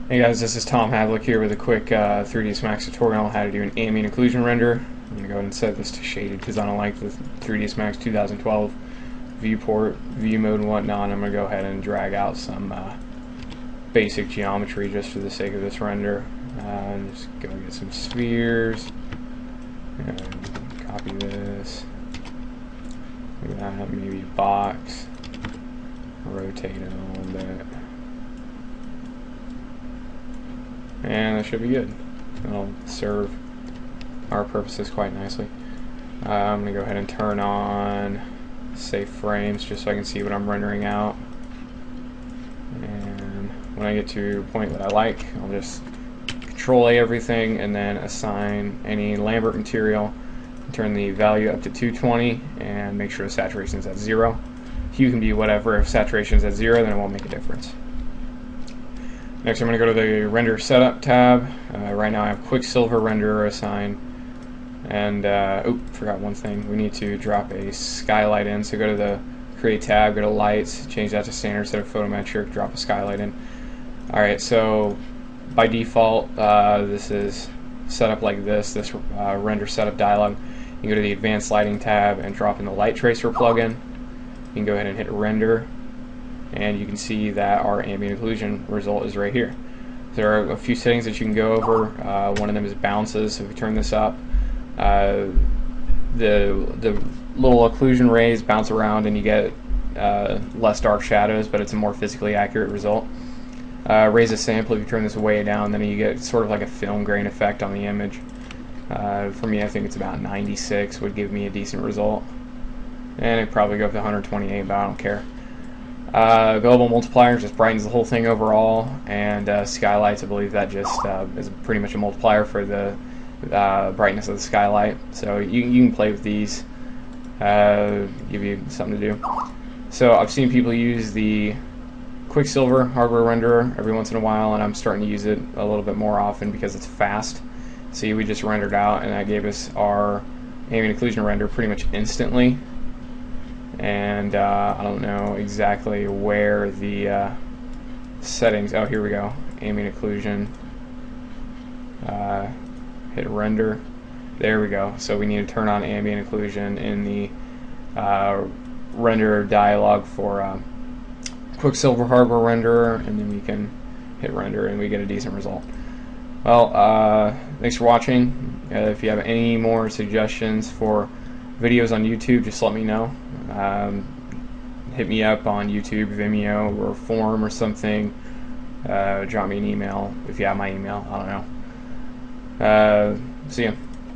Hey guys, this is Tom Havlick here with a quick 3ds Max tutorial on how to do an ambient occlusion render. I'm going to go ahead and set this to shaded because I don't like the 3ds Max 2012 viewport, view mode and whatnot. I'm going to go ahead and drag out some basic geometry just for the sake of this render. Just go get some spheres and copy this. Look at that, maybe a box. Rotate it a little bit. And that should be good. It'll serve our purposes quite nicely. I'm going to go ahead and turn on save frames just so I can see what I'm rendering out. And when I get to a point that I like, I'll just Control A everything and then assign any Lambert material. Turn the value up to 220 and make sure the saturation is at 0. Hue can be whatever. If saturation is at 0, then it won't make a difference. Next, I'm going to go to the Render Setup tab. Right now I have Quicksilver Renderer assigned. And, forgot one thing. We need to drop a skylight in. So go to the Create tab, go to Lights, change that to Standard instead of Photometric, drop a skylight in. Alright, so by default, this is set up like this Render Setup dialog. You can go to the Advanced Lighting tab and drop in the Light Tracer plugin. You can go ahead and hit Render. And you can see that our ambient occlusion result is right here. There are a few settings that you can go over. One of them is bounces. So if we turn this up, the little occlusion rays bounce around and you get less dark shadows, but it's a more physically accurate result. Raise a sample, if you turn this way down, then you get sort of like a film grain effect on the image. For me, I think it's about 96 would give me a decent result. And it'd probably go up to 128, but I don't care. Global multiplier just brightens the whole thing overall, and skylights, I believe that just is pretty much a multiplier for the brightness of the skylight. So you can play with these, give you something to do. So I've seen people use the Quicksilver hardware renderer every once in a while, and I'm starting to use it a little bit more often because it's fast. See, we just rendered out, and that gave us our ambient occlusion render pretty much instantly. And I don't know exactly where the settings. Oh, here we go. Ambient occlusion. Hit render. There we go. So we need to turn on ambient occlusion in the render dialog for Quicksilver hardware renderer, and then we can hit render and we get a decent result. Well, thanks for watching. If you have any more suggestions for videos on YouTube, just let me know. Hit me up on YouTube, Vimeo, or forum or something. Drop me an email if you have my email. I don't know. See ya.